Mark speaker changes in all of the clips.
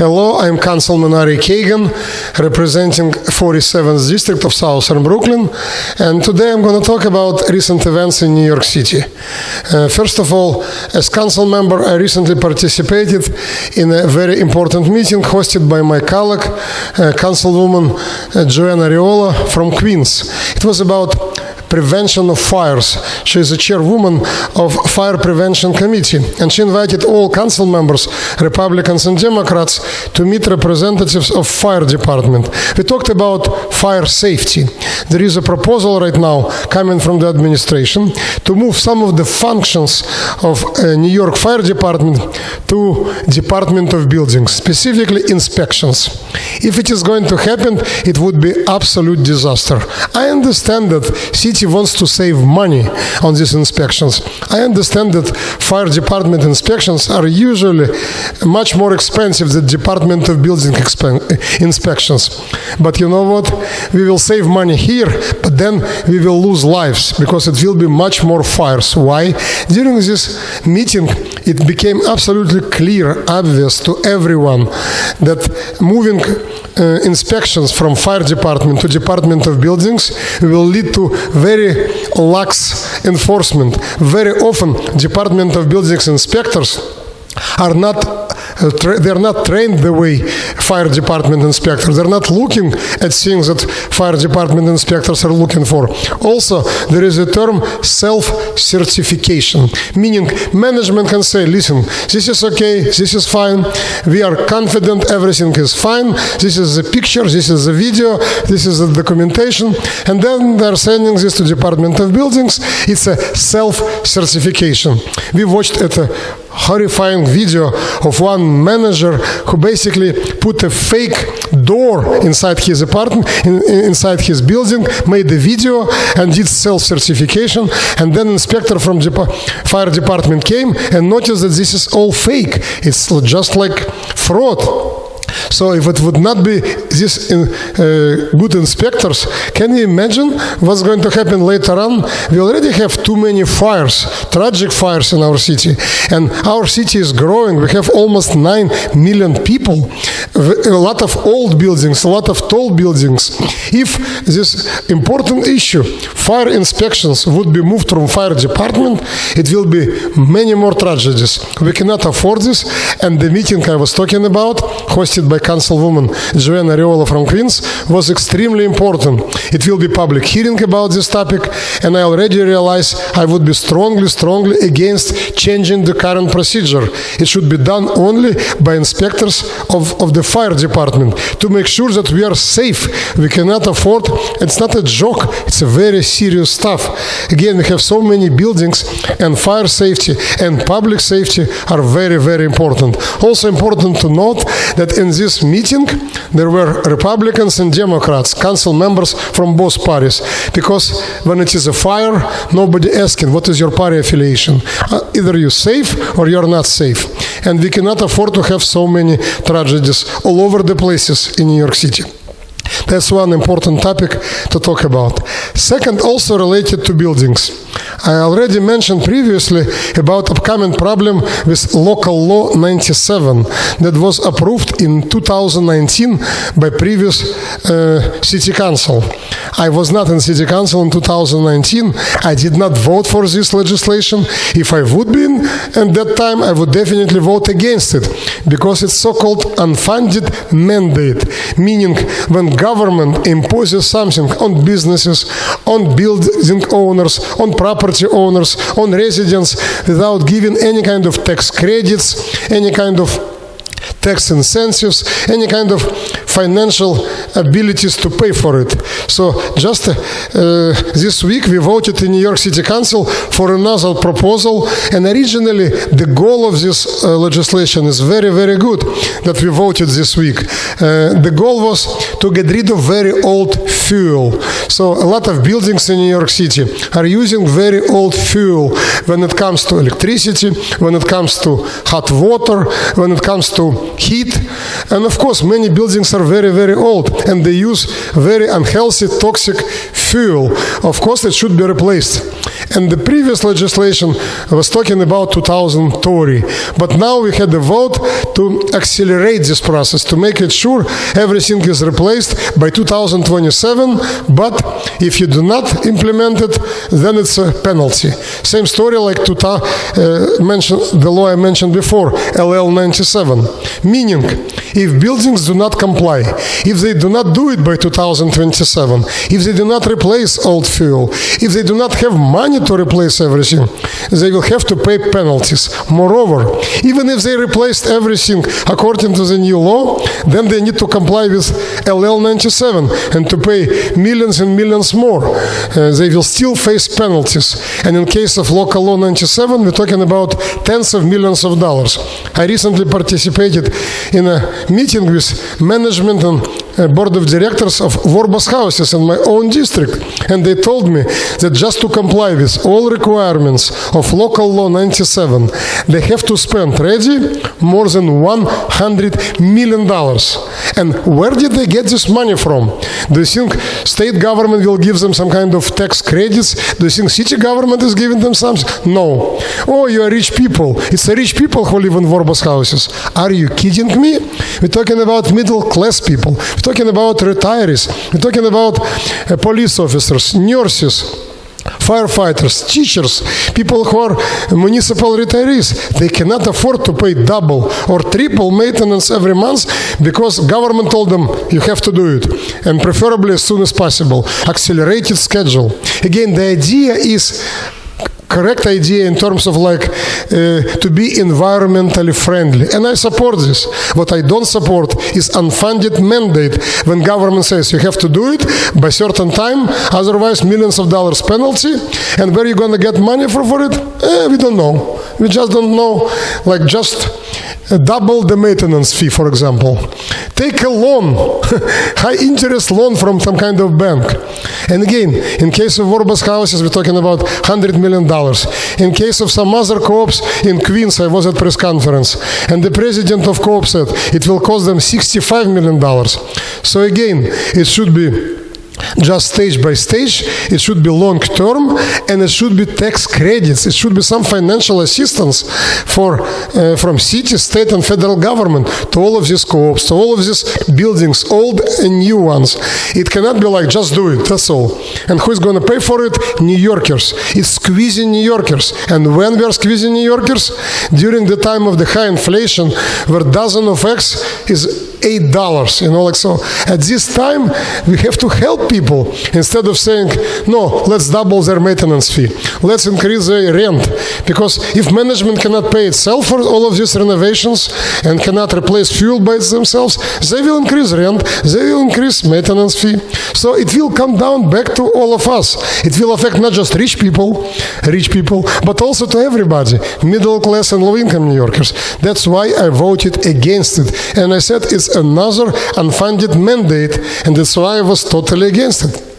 Speaker 1: Hello, I'm Councilman Ari Kagan, representing 47th District of Southern Brooklyn, and today I'm going to talk about recent events in New York City. First of all, as council member, I recently participated in a very important meeting hosted by my colleague, Councilwoman Joanne Ariola from Queens. It was about prevention of fires. She is the chairwoman of Fire Prevention Committee, and she invited all council members, Republicans and Democrats, to meet representatives of fire department. We talked about fire safety. There is a proposal right now coming from the administration to move some of the functions of New York Fire Department to Department of Buildings, specifically inspections. If it is going to happen, it would be absolute disaster. I understand that city wants to save money on these inspections. I understand that fire department inspections are usually much more expensive than Department of Building inspections. But you know what? We will save money here, but then we will lose lives because it will be much more fires. Why? During this meeting, it became absolutely clear, obvious to everyone that moving inspections from fire department to Department of Buildings will lead to very lax enforcement. Very often, Department of Buildings inspectors are not they're not trained the way fire department inspectors. They're not looking at things that fire department inspectors are looking for. Also, there is a term self-certification, meaning management can say, listen, this is okay, this is fine, we are confident everything is fine, this is the picture, this is the video, this is the documentation, and then they're sending this to Department of Buildings. It's a self-certification. We watched a horrifying video of one manager who basically put a fake door inside his apartment, inside his building, made a video and did self-certification, and then inspector from fire department came and noticed that this is all fake. It's just like fraud. So if it would not be these good inspectors, can you imagine what's going to happen later on? We already have too many fires, tragic fires in our city. And our city is growing. We have almost 9 million people, a lot of old buildings, a lot of tall buildings. If this important issue, fire inspections, would be moved from fire department, it will be many more tragedies. We cannot afford this. And the meeting I was talking about, hosted by Councilwoman Joanne Ariola from Queens, was extremely important. It will be public hearing about this topic, and I already realize I would be strongly against changing the current procedure. It should be done only by inspectors of the fire department to make sure that we are safe. We cannot afford, it's not a joke, it's a very serious stuff. Again, we have so many buildings, and fire safety and public safety are very, very important. Also important to note that in this meeting, there were Republicans and Democrats, council members from both parties, because when it is a fire, nobody asking, what is your party affiliation? Either you're safe or you're not safe. And we cannot afford to have so many tragedies all over the places in New York City. That's one important topic to talk about. Second, also related to buildings. I already mentioned previously about upcoming problem with Local Law 97 that was approved in 2019 by previous City Council. I was not in City Council in 2019. I did not vote for this legislation. If I would be in at that time, I would definitely vote against it because it's so-called unfunded mandate, meaning when government imposes something on businesses, on building owners, on property owners, on residents, without giving any kind of tax credits, any kind of tax incentives, any kind of financial abilities to pay for it. So just this week we voted in New York City Council for another proposal, and originally the goal of this legislation is very, very good that we voted this week. The goal was to get rid of very old fuel. So a lot of buildings in New York City are using very old fuel when it comes to electricity, when it comes to hot water, when it comes to heat. And of course, many buildings are are very, very old, and they use very unhealthy, toxic fuel. Of course, it should be replaced. And the previous legislation was talking about 2030. But now we had a vote to accelerate this process, to make it sure everything is replaced by 2027. But if you do not implement it, then it's a penalty. Same story like the law I mentioned before, LL 97. Meaning, if buildings do not comply, if they do not do it by 2027, if they do not replace old fuel, if they do not have money to replace everything, they will have to pay penalties. Moreover, even if they replaced everything according to the new law, then they need to comply with LL 97 and to pay millions and millions more. They will still face penalties. And in case of local law 97, we're talking about tens of millions of dollars. I recently participated in a meeting with management and board of directors of Vorbas houses in my own district, and they told me that just to comply with all requirements of local law 97, they have to spend ready more than $100 million. And where did they get this money from? Do you think state government will give them some kind of tax credits? Do you think city government is giving them something? No. Oh, you are rich people. It's the rich people who live in Vorbas houses. Are you kidding me? We're talking about middle class people. We're talking about retirees. We're talking about police officers, nurses, firefighters, teachers, people who are municipal retirees. They cannot afford to pay double or triple maintenance every month because government told them you have to do it, and preferably as soon as possible. Accelerated schedule. Again, the idea is correct idea in terms of to be environmentally friendly. And I support this. What I don't support is unfunded mandate when government says you have to do it by certain time, otherwise millions of dollars penalty, and where are you going to get money for it? We don't know. We just don't know, just double the maintenance fee, for example. Take a loan, high interest loan from some kind of bank. And again, in case of Vorbas houses, we're talking about $100 million. In case of some other co-ops in Queens, I was at press conference, and the president of co-op said it will cost them $65 million. So again, it should be just stage by stage, it should be long term, and it should be tax credits. It should be some financial assistance from city, state, and federal government to all of these co-ops, to all of these buildings, old and new ones. It cannot be just do it, that's all. And who is going to pay for it? New Yorkers. It's squeezing New Yorkers. And when we are squeezing New Yorkers? During the time of the high inflation, where a dozen of eggs is $8, so at this time we have to help people instead of saying no, let's double their maintenance fee, let's increase their rent, because if management cannot pay itself for all of these renovations and cannot replace fuel by themselves, they will increase rent, they will increase maintenance fee. So it will come down back to all of us. It will affect not just rich people, but also to everybody, middle class and low income New Yorkers. That's why I voted against it, and I said it's another unfunded mandate, and that's why I was totally against it.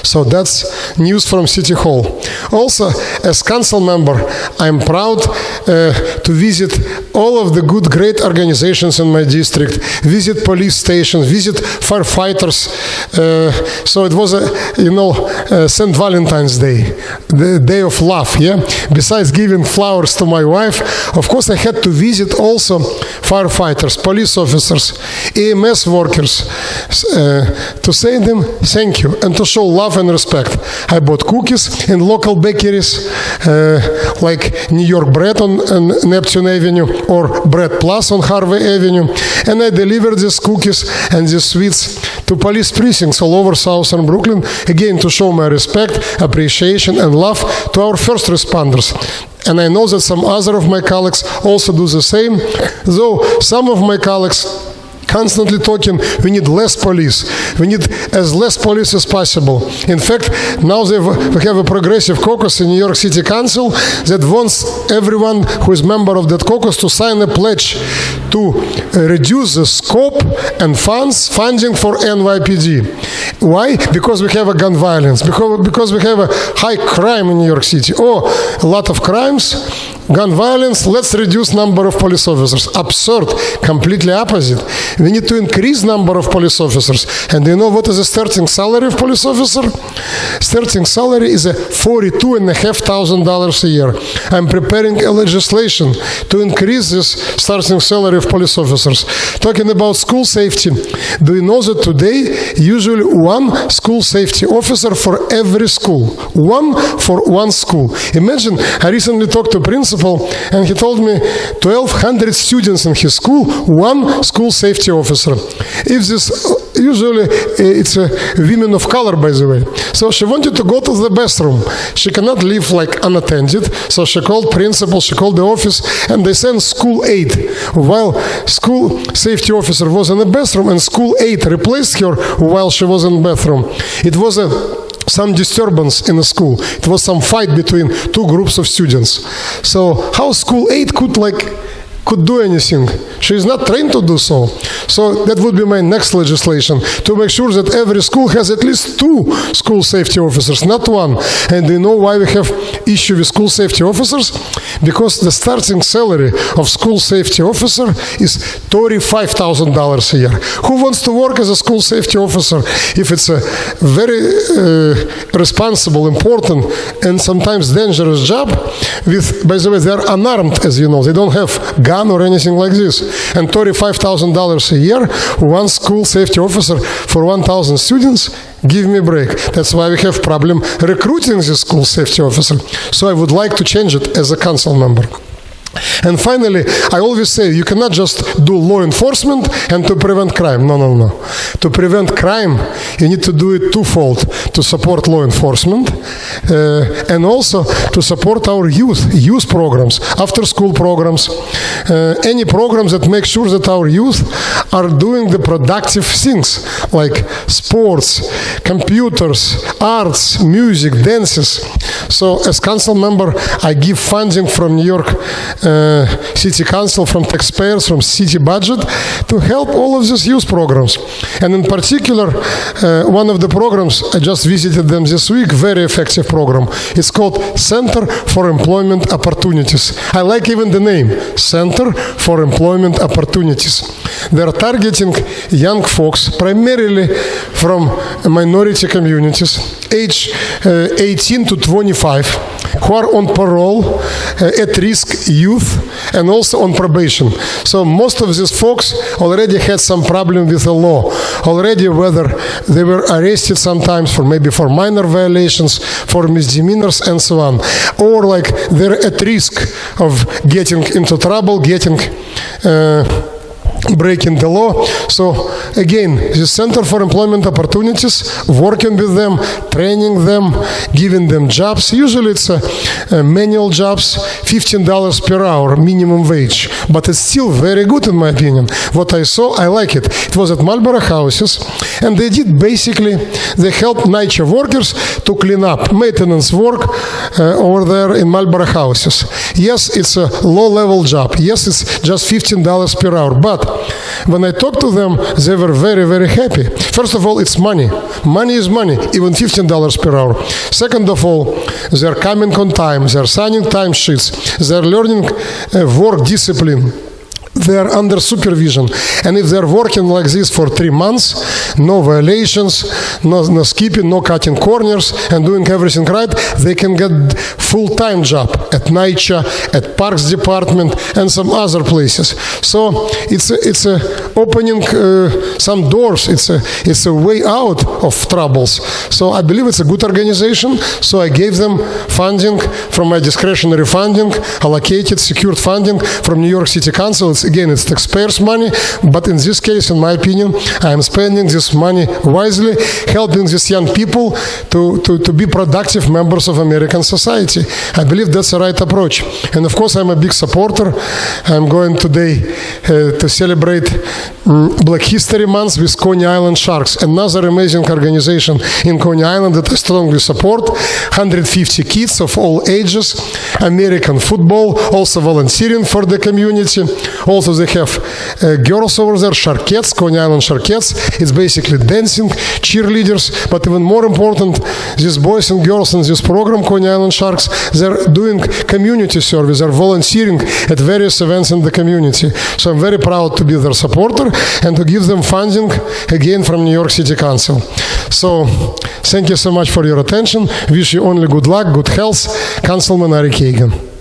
Speaker 1: So that's news from City Hall. Also, as council member, I'm proud to visit all of the good, great organizations in my district, visit police stations, visit firefighters. So it was St. Valentine's Day, the day of love, yeah? Besides giving flowers to my wife, of course I had to visit also firefighters, police officers, EMS workers, to say to them thank you and to show love and respect. I bought cookies in local bakeries like New York Bread on Neptune Avenue or Bread Plus on Harvey Avenue, and I delivered these cookies and these sweets to police precincts all over southern Brooklyn, again to show my respect, appreciation and love to our first responders. And I know that some other of my colleagues also do the same, though some of my colleagues constantly talking, we need less police. We need as less police as possible. In fact, now we have a progressive caucus in New York City Council that wants everyone who is member of that caucus to sign a pledge to reduce the scope and funding for NYPD. Why? Because we have a gun violence. Because we have a high crime in New York City. A lot of crimes. gun violence, let's reduce number of police officers. Absurd, completely opposite. We need to increase number of police officers. And do you know what is the starting salary of police officer? Starting salary is $42,500 a year. I'm preparing a legislation to increase this starting salary of police officers. Talking about school safety, do you know that today usually one school safety officer for every school? One for one school. Imagine, I recently talked to a principal and he told me 1,200 students in his school, one school safety officer. If this, usually it's women of color, by the way. So she wanted to go to the bathroom. She cannot leave like unattended. So she called principal, she called the office, and they sent school aide. While school safety officer was in the bathroom and school aide replaced her while she was in the bathroom. It was some disturbance in the school. It was some fight between two groups of students. So how school aide could do anything? She is not trained to do so. So that would be my next legislation, to make sure that every school has at least 2 school safety officers, not 1. And do you know why we have issue with school safety officers? Because the starting salary of school safety officer is $35,000 a year. Who wants to work as a school safety officer if it's a very responsible, important, and sometimes dangerous job? With, by the way, they are unarmed, as you know. They don't have gun or anything like this. And $35,000 a year, one school safety officer for 1,000 students, give me a break. That's why we have problem recruiting this school safety officer. So I would like to change it as a council member. And finally, I always say you cannot just do law enforcement and to prevent crime. No, no, no. To prevent crime, you need to do it twofold. To support law enforcement and also to support our youth programs, after-school programs, any programs that make sure that our youth are doing the productive things like sports, computers, arts, music, dances. So as council member, I give funding from New York City Council, from taxpayers, from city budget to help all of these youth programs. And in particular, one of the programs, I just visited them this week, very effective program. It's called Center for Employment Opportunities. I like even the name, Center for Employment Opportunities. They're targeting young folks, primarily from minority communities, age 18 to 25, who are on parole, at-risk youth, and also on probation. So most of these folks already had some problem with the law already, whether they were arrested sometimes for maybe for minor violations, for misdemeanors, and so on, or like they're at risk of getting into trouble, breaking the law. So again, the Center for Employment Opportunities, working with them, training them, giving them jobs. Usually it's manual jobs, $15 per hour minimum wage, but it's still very good in my opinion. What I saw, I like it. It was at Marlboro houses, and they did basically, they helped night shift workers to clean up, maintenance work over there in Marlboro houses. Yes, it's a low-level job. Yes, it's just $15 per hour, but when I talked to them, they were very, very happy. First of all, it's money. Money is money, even $15 per hour. Second of all, they're coming on time, they're signing timesheets, they're learning work discipline. They are under supervision. And if they're working like this for 3 months, no violations, no skipping, no cutting corners, and doing everything right, they can get full-time job at NYCHA, at Parks Department, and some other places. So it's opening some doors. It's a way out of troubles. So I believe it's a good organization. So I gave them funding from my discretionary funding, allocated, secured funding from New York City Council. Again, it's taxpayers' money, but in this case, in my opinion, I am spending this money wisely, helping these young people to be productive members of American society. I believe that's the right approach. And of course, I'm a big supporter. I'm going today to celebrate Black History Month with Coney Island Sharks, another amazing organization in Coney Island that I strongly support. 150 kids of all ages, American football, also volunteering for the community, also also they have girls over there, Sharkettes, Coney Island Sharkettes. It's basically dancing, cheerleaders, but even more important, these boys and girls in this program, Coney Island Sharks, they're doing community service, they're volunteering at various events in the community. So I'm very proud to be their supporter and to give them funding, again, from New York City Council. So thank you so much for your attention. Wish you only good luck, good health. Councilman Ari Kagan.